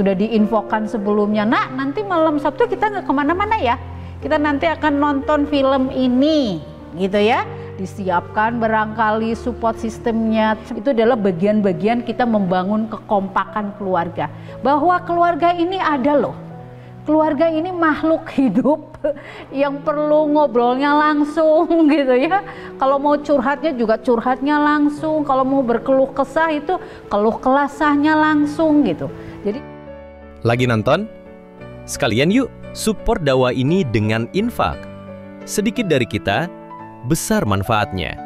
sudah diinfokan sebelumnya, nak nanti malam Sabtu kita nggak kemana-mana ya, kita nanti akan nonton film ini gitu ya. Disiapkan barangkali support sistemnya. Itu adalah bagian-bagian kita membangun kekompakan keluarga, bahwa keluarga ini ada loh, keluarga ini makhluk hidup yang perlu ngobrolnya langsung gitu ya. Kalau mau curhatnya juga curhatnya langsung, kalau mau berkeluh kesah itu keluh kesahnya langsung gitu. Jadi lagi nonton? Sekalian yuk support dakwah ini dengan infak. Sedikit dari kita, besar manfaatnya.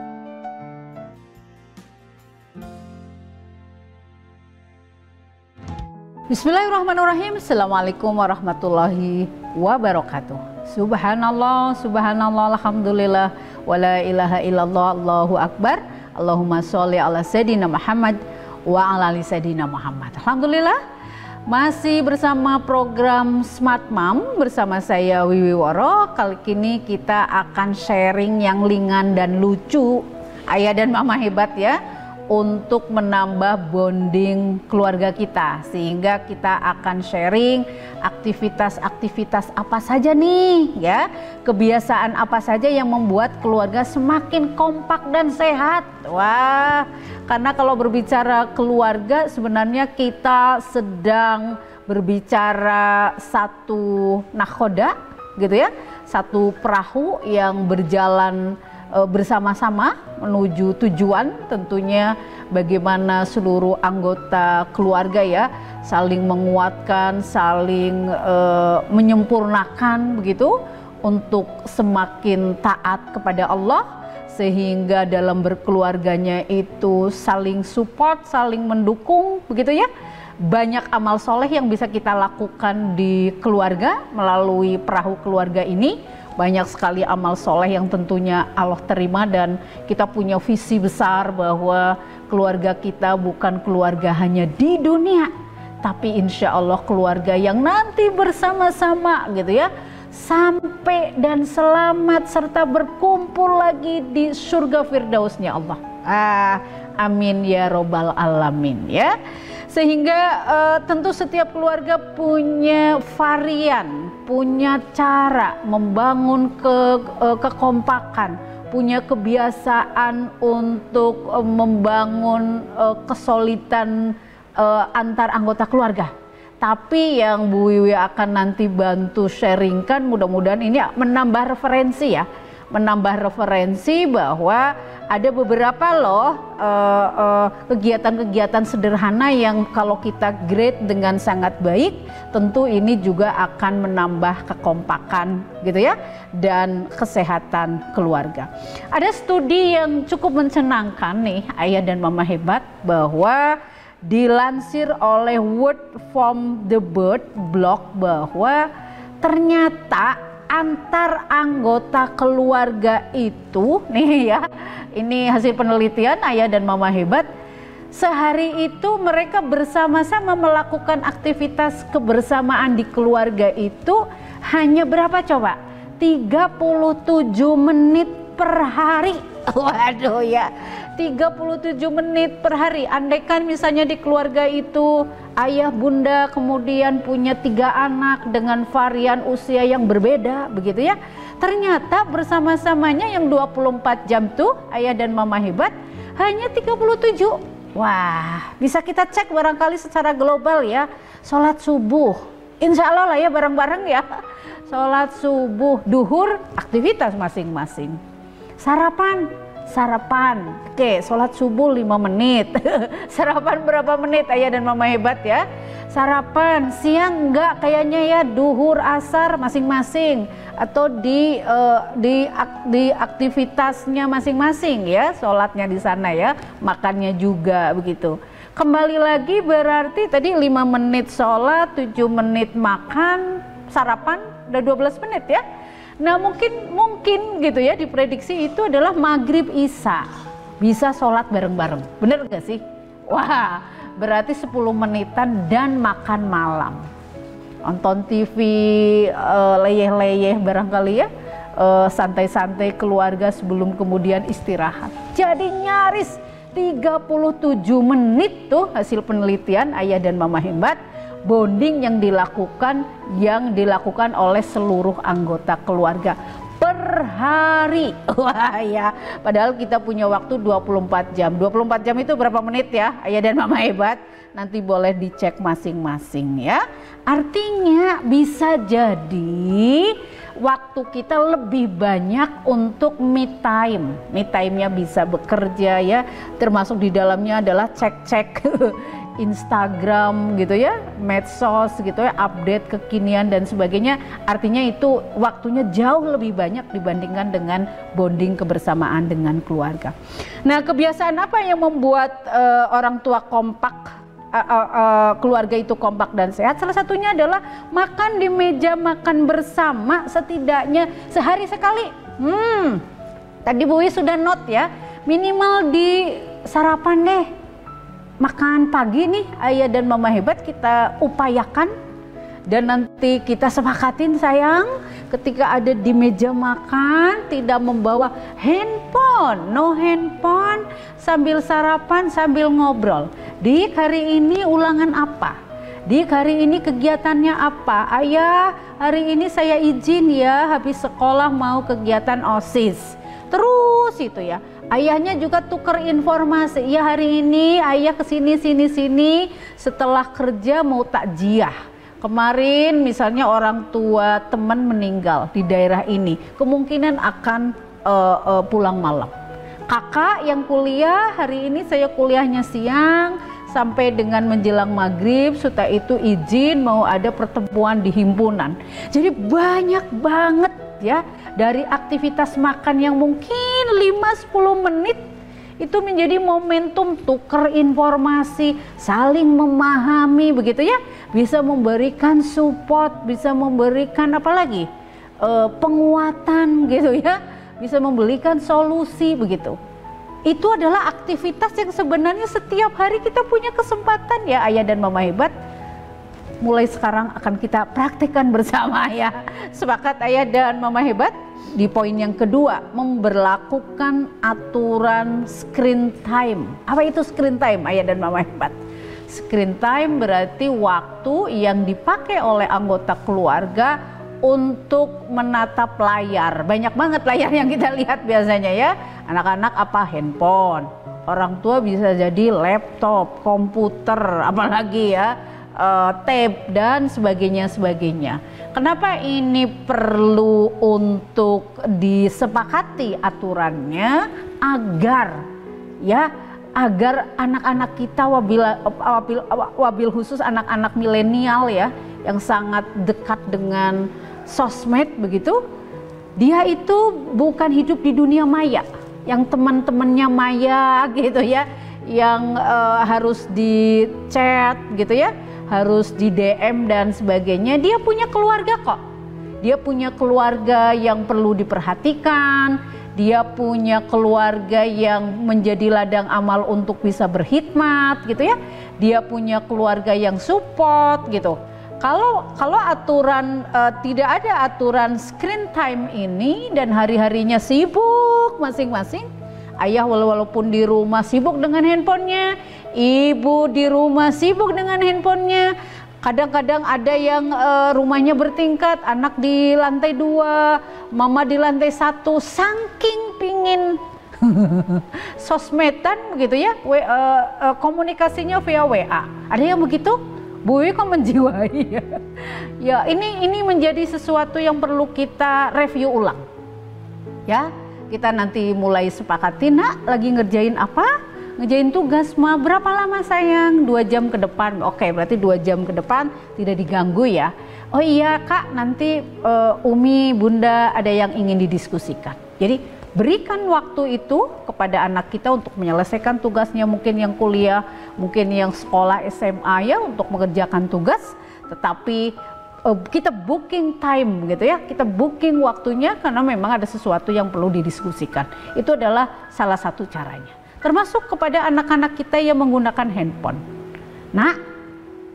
Bismillahirrahmanirrahim. Assalamualaikum warahmatullahi wabarakatuh. Subhanallah, subhanallah, alhamdulillah, wala ilaha illallah, Allahu akbar. Allahumma sholli ala sayyidina Muhammad wa ala ali sayyidina Muhammad. Alhamdulillah, masih bersama program Smart Mom bersama saya Wiwi Woro. Kali ini kita akan sharing yang ringan dan lucu, ayah dan mama hebat ya, untuk menambah bonding keluarga kita, sehingga kita akan sharing aktivitas-aktivitas apa saja nih ya, kebiasaan apa saja yang membuat keluarga semakin kompak dan sehat. Wah, karena kalau berbicara keluarga sebenarnya kita sedang berbicara satu nakhoda gitu ya, satu perahu yang berjalan bersama-sama menuju tujuan, tentunya bagaimana seluruh anggota keluarga ya saling menguatkan, saling menyempurnakan begitu untuk semakin taat kepada Allah, sehingga dalam berkeluarganya itu saling support, saling mendukung begitu ya. Banyak amal soleh yang bisa kita lakukan di keluarga melalui perahu keluarga ini. Banyak sekali amal soleh yang tentunya Allah terima, dan kita punya visi besar bahwa keluarga kita bukan keluarga hanya di dunia, tapi insya Allah keluarga yang nanti bersama-sama gitu ya, sampai dan selamat serta berkumpul lagi di surga firdausnya Allah. Amin ya robbal alamin ya. Sehingga tentu setiap keluarga punya varian, punya cara membangun kekompakan, punya kebiasaan untuk membangun kesolidan antar anggota keluarga. Tapi yang Bu Wiwi akan nanti bantu sharingkan, mudah-mudahan ini menambah referensi ya, menambah referensi bahwa ada beberapa loh kegiatan-kegiatan sederhana yang kalau kita grade dengan sangat baik, tentu ini juga akan menambah kekompakan gitu ya, dan kesehatan keluarga. Ada studi yang cukup mencenangkan nih ayah dan mama hebat, bahwa dilansir oleh Word from the Bird blog bahwa ternyata antar anggota keluarga itu nih ya, ini hasil penelitian ayah dan mama hebat, sehari itu mereka bersama-sama melakukan aktivitas kebersamaan di keluarga itu hanya berapa coba? 37 menit per hari. Waduh ya, 37 menit per hari. Andaikan misalnya di keluarga itu ayah bunda kemudian punya 3 anak dengan varian usia yang berbeda begitu ya, ternyata bersama-samanya yang 24 jam tuh ayah dan mama hebat hanya 37. Wah, bisa kita cek barangkali secara global ya. Sholat subuh, insya Allah lah ya bareng-bareng ya, sholat subuh, duhur aktivitas masing-masing. Sarapan, oke, sholat subuh 5 menit. Sarapan berapa menit ayah dan mama hebat ya? Sarapan, siang enggak kayaknya ya, duhur, asar masing-masing, atau di aktivitasnya masing-masing ya, sholatnya di sana ya, makannya juga begitu. Kembali lagi berarti tadi 5 menit sholat, 7 menit makan, sarapan, udah 12 menit ya. Nah mungkin gitu ya, diprediksi itu adalah maghrib isya bisa sholat bareng-bareng, bener gak sih? Wah, berarti 10 menitan dan makan malam, nonton TV, leyeh-leyeh barangkali ya, santai-santai keluarga sebelum kemudian istirahat. Jadi nyaris 37 menit tuh hasil penelitian ayah dan mama hebat bonding yang dilakukan oleh seluruh anggota keluarga per hari. Wah ya, padahal kita punya waktu 24 jam. 24 jam itu berapa menit ya, Ayah dan Mama hebat? Nanti boleh dicek masing-masing ya. Artinya bisa jadi waktu kita lebih banyak untuk me time. Me time-nya bisa bekerja ya, termasuk di dalamnya adalah cek-cek Instagram gitu ya, medsos gitu ya, update kekinian dan sebagainya. Artinya itu waktunya jauh lebih banyak dibandingkan dengan bonding kebersamaan dengan keluarga. Nah, kebiasaan apa yang membuat orang tua kompak, keluarga itu kompak dan sehat? Salah satunya adalah makan di meja makan bersama setidaknya sehari sekali. Tadi Bu Wi sudah note ya, minimal di sarapan deh. Makan pagi nih Ayah dan Mama hebat kita upayakan, dan nanti kita sepakatin sayang, ketika ada di meja makan tidak membawa handphone, no handphone, sambil sarapan sambil ngobrol. Dik, hari ini ulangan apa? Dik, hari ini kegiatannya apa? Ayah, hari ini saya izin ya, habis sekolah mau kegiatan OSIS. Terus itu ya. Ayahnya juga tukar informasi. Ya, hari ini ayah kesini sini setelah kerja mau takziah. Kemarin misalnya orang tua teman meninggal di daerah ini, kemungkinan akan pulang malam. Kakak yang kuliah, hari ini saya kuliahnya siang sampai dengan menjelang maghrib, setelah itu izin mau ada pertemuan di himpunan. Jadi banyak banget ya, dari aktivitas makan yang mungkin 5-10 menit itu menjadi momentum tukar informasi, saling memahami begitu ya, bisa memberikan support, bisa memberikan apalagi penguatan gitu ya, bisa memberikan solusi begitu. Itu adalah aktivitas yang sebenarnya setiap hari kita punya kesempatan ya Ayah dan Mama hebat. Mulai sekarang akan kita praktikkan bersama ya. Sepakat Ayah dan Mama hebat? Di poin yang kedua, memberlakukan aturan screen time. Apa itu screen time Ayah dan Mama hebat? Screen time berarti waktu yang dipakai oleh anggota keluarga untuk menatap layar. Banyak banget layar yang kita lihat biasanya ya. Anak-anak apa? Handphone. Orang tua bisa jadi laptop, komputer, apalagi ya, tab dan sebagainya. Kenapa ini perlu untuk disepakati aturannya? Agar anak-anak kita wabil khusus anak-anak milenial ya, yang sangat dekat dengan sosmed begitu, dia itu bukan hidup di dunia maya, yang teman-temannya maya gitu ya, yang harus di chat gitu ya, harus di DM dan sebagainya. Dia punya keluarga kok, dia punya keluarga yang perlu diperhatikan, dia punya keluarga yang menjadi ladang amal untuk bisa berkhidmat gitu ya, dia punya keluarga yang support gitu. Kalau aturan tidak ada aturan screen time ini dan hari-harinya sibuk masing-masing, ayah walaupun di rumah sibuk dengan handphonenya, ibu di rumah sibuk dengan handphonenya. Kadang-kadang ada yang rumahnya bertingkat, anak di lantai 2, mama di lantai 1, saking pingin sosmedan gitu ya, komunikasinya via WA. Ada yang begitu? Bu Wi kok menjiwai ya? Ya, ini menjadi sesuatu yang perlu kita review ulang. Ya, kita nanti mulai sepakati, nak lagi ngerjain apa? Ngerjain tugas mah berapa lama sayang? 2 jam ke depan. Oke, berarti 2 jam ke depan tidak diganggu ya. Oh iya Kak, nanti Umi, Bunda ada yang ingin didiskusikan. Jadi berikan waktu itu kepada anak kita untuk menyelesaikan tugasnya, mungkin yang kuliah, mungkin yang sekolah SMA ya, untuk mengerjakan tugas. Tetapi kita booking time gitu ya, kita booking waktunya karena memang ada sesuatu yang perlu didiskusikan. Itu adalah salah satu caranya. Termasuk kepada anak-anak kita yang menggunakan handphone. Nah,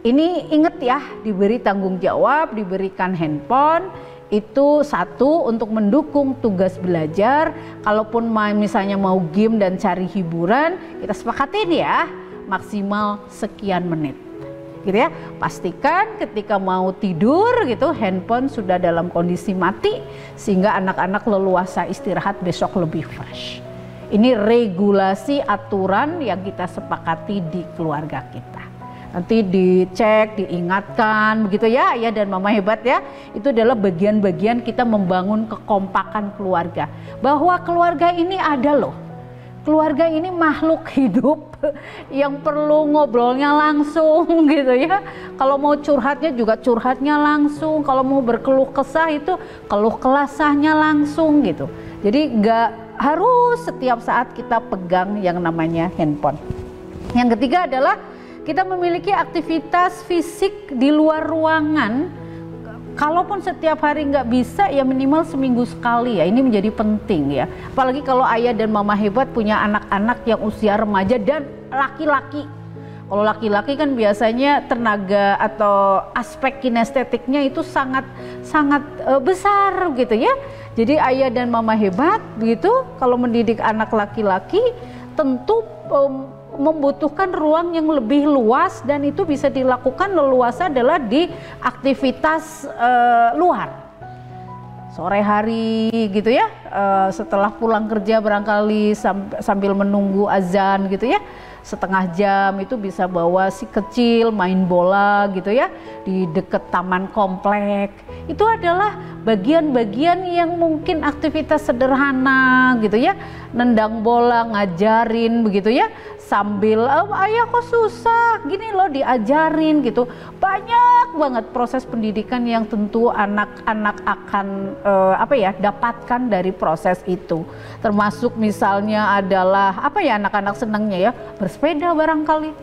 ini ingat ya, diberi tanggung jawab, diberikan handphone. Itu satu, untuk mendukung tugas belajar. Kalaupun misalnya mau game dan cari hiburan, kita sepakatin ya, maksimal sekian menit. gitu ya. Pastikan ketika mau tidur gitu handphone sudah dalam kondisi mati sehingga anak-anak leluasa istirahat besok lebih fresh. Ini regulasi aturan yang kita sepakati di keluarga kita. Nanti dicek, diingatkan begitu ya ayah dan mama hebat ya. Itu adalah bagian-bagian kita membangun kekompakan keluarga. Bahwa keluarga ini ada loh. Keluarga ini makhluk hidup yang perlu ngobrolnya langsung gitu ya. Kalau mau curhatnya juga curhatnya langsung. Kalau mau berkeluh kesah itu keluh kesahnya langsung gitu. Jadi nggak harus setiap saat kita pegang yang namanya handphone. Yang ketiga adalah kita memiliki aktivitas fisik di luar ruangan. Kalaupun setiap hari nggak bisa ya minimal seminggu sekali ya, ini menjadi penting ya. Apalagi kalau ayah dan mama hebat punya anak-anak yang usia remaja dan laki-laki. Kalau laki-laki kan biasanya tenaga atau aspek kinestetiknya itu sangat besar gitu ya. Jadi ayah dan mama hebat begitu kalau mendidik anak laki-laki tentu membutuhkan ruang yang lebih luas dan itu bisa dilakukan leluasa adalah di aktivitas luar sore hari gitu ya, setelah pulang kerja barangkali sambil menunggu azan gitu ya, setengah jam itu bisa bawa si kecil main bola gitu ya di dekat taman komplek. Itu adalah bagian-bagian yang mungkin aktivitas sederhana gitu ya, nendang bola, ngajarin begitu ya, sambil ayah kok susah gini loh diajarin gitu. Banyak banget proses pendidikan yang tentu anak-anak akan dapatkan dari proses itu. Termasuk misalnya adalah anak-anak senangnya ya bersepeda barangkali.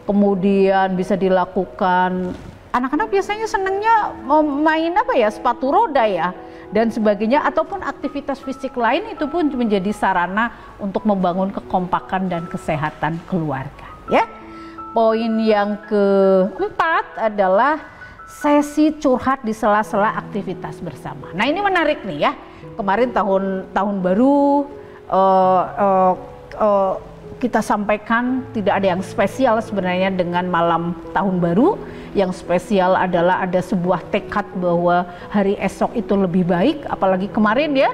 Kemudian bisa dilakukan, anak-anak biasanya senangnya main sepatu roda ya dan sebagainya, ataupun aktivitas fisik lain itu pun menjadi sarana untuk membangun kekompakan dan kesehatan keluarga ya. Poin yang keempat adalah sesi curhat di sela-sela aktivitas bersama. Nah ini menarik nih ya, kemarin tahun baru kita sampaikan tidak ada yang spesial sebenarnya dengan malam tahun baru. Yang spesial adalah ada sebuah tekad bahwa hari esok itu lebih baik, apalagi kemarin ya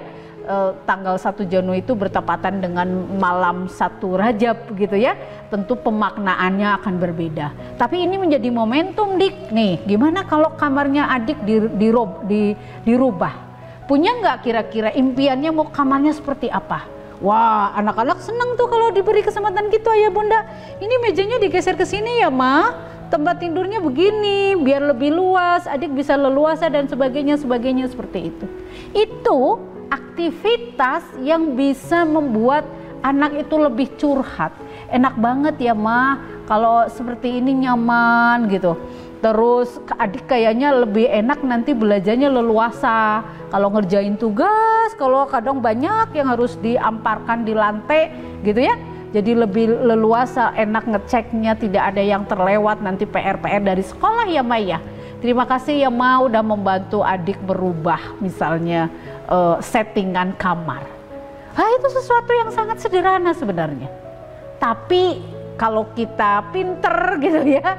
tanggal 1 Januari itu bertepatan dengan malam 1 Rajab gitu ya. Tentu pemaknaannya akan berbeda. Tapi ini menjadi momentum Dik nih, gimana kalau kamarnya adik dirubah? Punya nggak kira-kira impiannya mau kamarnya seperti apa? Wah, anak-anak senang tuh kalau diberi kesempatan gitu ayah bunda. Ini mejanya digeser ke sini ya ma, tempat tidurnya begini biar lebih luas, adik bisa leluasa dan sebagainya seperti itu. Itu aktivitas yang bisa membuat anak itu lebih curhat. Enak banget ya ma, kalau seperti ini nyaman gitu. Terus adik kayaknya lebih enak nanti belajarnya leluasa. Kalau ngerjain tugas, kalau kadang banyak yang harus diamparkan di lantai gitu ya. Jadi lebih leluasa, enak ngeceknya, tidak ada yang terlewat nanti PR-PR dari sekolah ya Maya. Terima kasih ya Ma udah membantu adik berubah misalnya settingan kamar. Itu sesuatu yang sangat sederhana sebenarnya. Tapi kalau kita pinter gitu ya,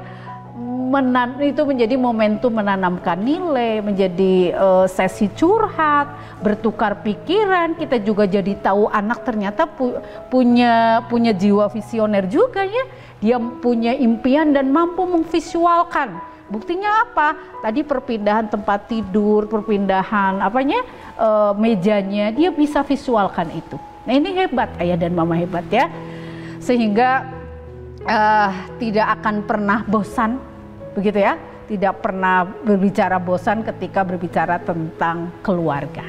itu menjadi momentum menanamkan nilai, menjadi sesi curhat, bertukar pikiran. Kita juga jadi tahu anak ternyata punya jiwa visioner juga ya. Dia punya impian dan mampu memvisualkan. Buktinya apa? Tadi perpindahan tempat tidur, perpindahan mejanya, dia bisa visualkan itu. Nah ini hebat ayah dan mama hebat ya. Sehingga tidak akan pernah bosan. Begitu ya, tidak pernah berbicara bosan ketika berbicara tentang keluarga.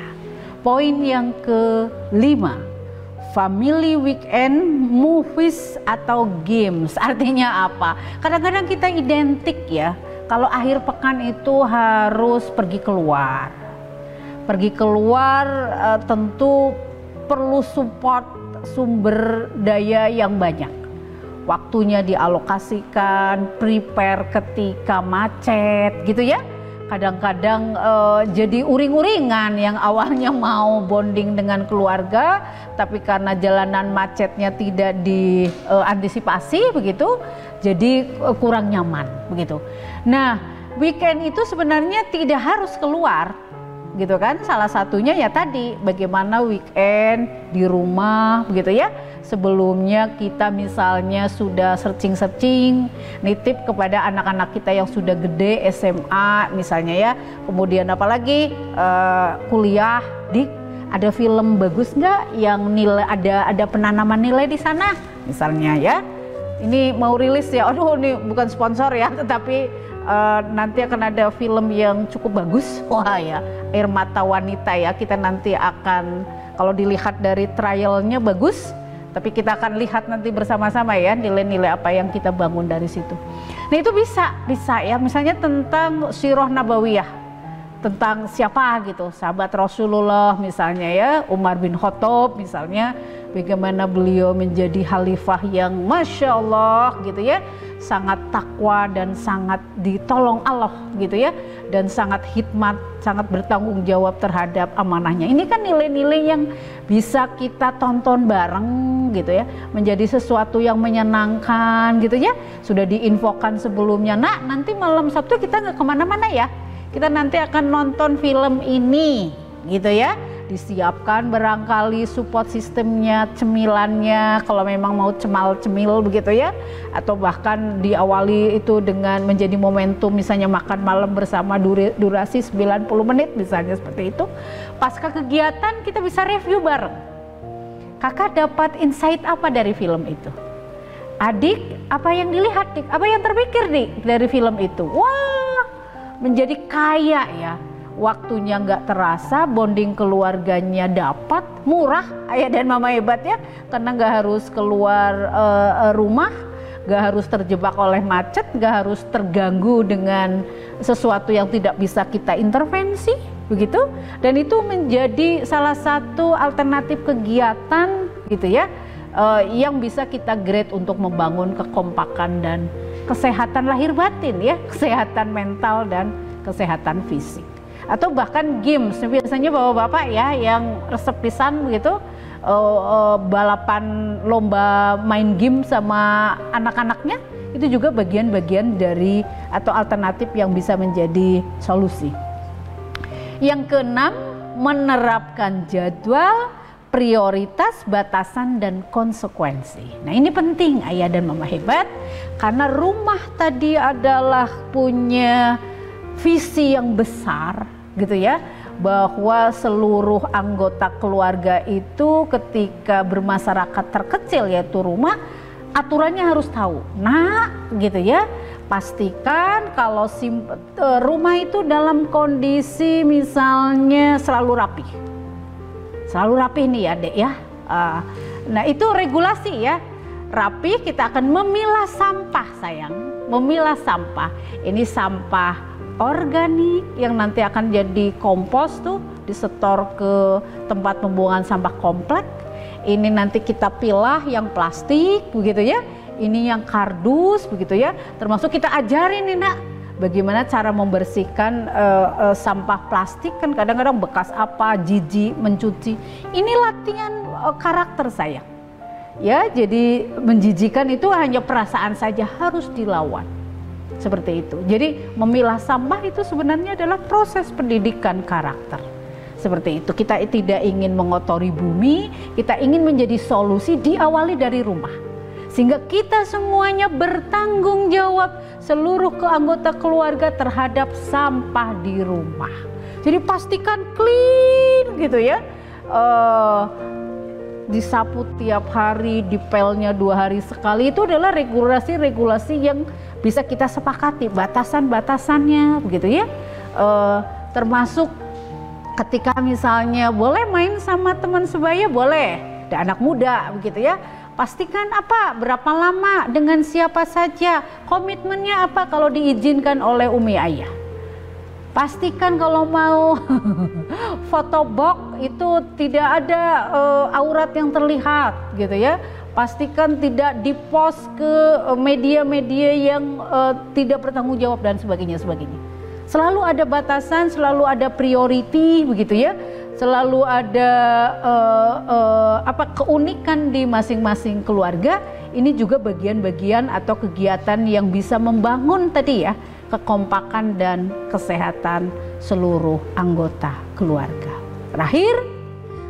Poin yang kelima, family weekend movies atau games. Artinya apa? Kadang-kadang kita identik ya, kalau akhir pekan itu harus pergi keluar. Pergi keluar tentu perlu support sumber daya yang banyak. Waktunya dialokasikan, prepare ketika macet gitu ya. Kadang-kadang jadi uring-uringan yang awalnya mau bonding dengan keluarga, tapi karena jalanan macetnya tidak diantisipasi begitu, jadi kurang nyaman begitu. Nah, weekend itu sebenarnya tidak harus keluar gitu kan. Salah satunya ya tadi bagaimana weekend di rumah begitu ya. Sebelumnya kita misalnya sudah searching, nitip kepada anak-anak kita yang sudah gede SMA misalnya ya. Kemudian apalagi kuliah, Dik, ada film bagus nggak yang nilai ada penanaman nilai di sana misalnya ya. Ini mau rilis ya, aduh ini bukan sponsor ya, tetapi nanti akan ada film yang cukup bagus. Wah ya, Air Mata Wanita ya, kita nanti akan kalau dilihat dari trialnya bagus. Tapi kita akan lihat nanti bersama-sama ya nilai-nilai apa yang kita bangun dari situ. Nah itu bisa ya, misalnya tentang Sirah Nabawiyah, tentang siapa gitu, sahabat Rasulullah misalnya ya, Umar bin Khattab misalnya, bagaimana beliau menjadi khalifah yang Masya Allah gitu ya, sangat takwa dan sangat ditolong Allah gitu ya, dan sangat hikmat, sangat bertanggung jawab terhadap amanahnya. Ini kan nilai-nilai yang bisa kita tonton bareng gitu ya, menjadi sesuatu yang menyenangkan gitu ya. Sudah diinfokan sebelumnya, nah nanti malam Sabtu kita nggak kemana-mana ya, kita nanti akan nonton film ini gitu ya. Disiapkan barangkali support sistemnya, cemilannya kalau memang mau cemal-cemil begitu ya, atau bahkan diawali itu dengan menjadi momentum misalnya makan malam bersama durasi 90 menit misalnya seperti itu. Pasca kegiatan kita bisa review bareng. Kakak dapat insight apa dari film itu? Adik, apa yang dilihat, Dik? Apa yang terpikir, Dik, dari film itu? Wah, menjadi kaya ya. Waktunya nggak terasa, bonding keluarganya dapat, murah, ayah dan mama hebat ya, karena nggak harus keluar rumah, nggak harus terjebak oleh macet, nggak harus terganggu dengan sesuatu yang tidak bisa kita intervensi, begitu. Dan itu menjadi salah satu alternatif kegiatan gitu ya, yang bisa kita grade untuk membangun kekompakan dan kesehatan lahir batin ya, kesehatan mental dan kesehatan fisik. Atau bahkan games, biasanya bapak-bapak ya yang resep pisan begitu, balapan lomba main game sama anak-anaknya, itu juga bagian-bagian dari atau alternatif yang bisa menjadi solusi. Yang keenam, menerapkan jadwal, prioritas, batasan, dan konsekuensi. Nah ini penting ayah dan mama hebat, karena rumah tadi adalah punya visi yang besar gitu ya, bahwa seluruh anggota keluarga itu ketika bermasyarakat terkecil yaitu rumah, aturannya harus tahu. Nah gitu ya, pastikan kalau rumah itu dalam kondisi misalnya selalu rapi nih ya Dek ya. Nah itu regulasi ya, rapi. Kita akan memilah sampah sayang, memilah sampah. Ini sampah organik yang nanti akan jadi kompos tuh, disetor ke tempat pembuangan sampah komplek. Ini nanti kita pilah yang plastik begitu ya, ini yang kardus begitu ya. Termasuk kita ajarin nih nak, bagaimana cara membersihkan sampah plastik, kan kadang-kadang bekas apa, jijik mencuci. Ini latihan karakter saya ya, jadi menjijikan itu hanya perasaan saja, harus dilawan. Seperti itu. Jadi memilah sampah itu sebenarnya adalah proses pendidikan karakter. Seperti itu. Kita tidak ingin mengotori bumi, kita ingin menjadi solusi, diawali dari rumah. Sehingga kita semuanya bertanggung jawab, seluruh anggota keluarga terhadap sampah di rumah. Jadi pastikan clean gitu ya. Disapu tiap hari, dipelnya 2 hari sekali, itu adalah regulasi-regulasi yang bisa kita sepakati, batasan-batasannya begitu ya. Termasuk ketika misalnya boleh main sama teman sebaya, boleh, ada anak muda begitu ya. Pastikan apa, berapa lama, dengan siapa saja, komitmennya apa kalau diizinkan oleh umi ayah. Pastikan kalau mau fotobox itu tidak ada aurat yang terlihat gitu ya. Pastikan tidak dipost ke media-media yang tidak bertanggung jawab dan sebagainya. Selalu ada batasan, selalu ada priority begitu ya. selalu ada keunikan di masing-masing keluarga. Ini juga bagian-bagian atau kegiatan yang bisa membangun tadi ya kekompakan dan kesehatan seluruh anggota keluarga. Terakhir,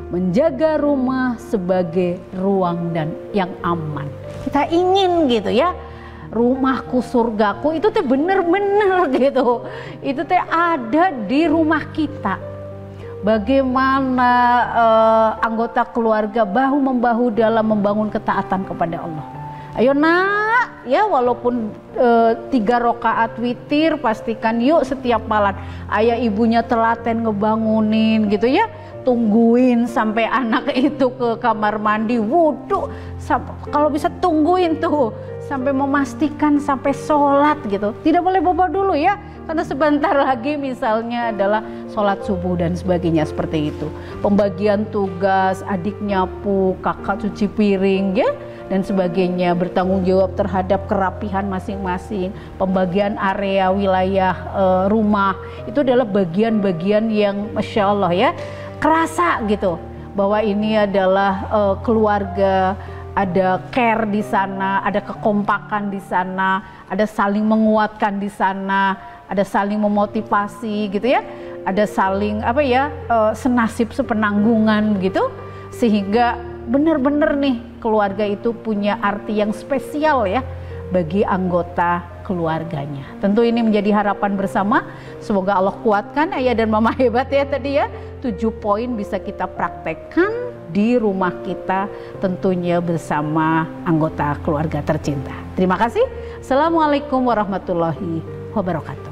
menjaga rumah sebagai ruang dan yang aman. Kita ingin gitu ya, rumahku surgaku itu teh bener-bener gitu. Itu teh ada di rumah kita. Bagaimana anggota keluarga bahu-membahu dalam membangun ketaatan kepada Allah. Ayo nak, ya walaupun 3 rakaat witir, pastikan yuk setiap malam ayah ibunya telaten ngebangunin gitu ya. Tungguin sampai anak itu ke kamar mandi, wudhu, kalau bisa tungguin tuh sampai memastikan sampai sholat gitu. Tidak boleh bobo dulu ya, karena sebentar lagi misalnya adalah sholat subuh dan sebagainya seperti itu. Pembagian tugas, adik nyapu, kakak cuci piring ya, dan sebagainya, bertanggung jawab terhadap kerapihan masing-masing, pembagian area wilayah rumah, itu adalah bagian-bagian yang Masya Allah ya, kerasa gitu bahwa ini adalah keluarga, ada care di sana, ada kekompakan di sana, ada saling menguatkan di sana, ada saling memotivasi gitu ya, ada saling senasib sepenanggungan gitu, sehingga benar-benar nih keluarga itu punya arti yang spesial ya bagi anggota keluarganya. Tentu ini menjadi harapan bersama. Semoga Allah kuatkan ayah dan mama hebat ya tadi ya. 7 poin bisa kita praktekkan di rumah kita, tentunya bersama anggota keluarga tercinta. Terima kasih. Assalamualaikum warahmatullahi wabarakatuh.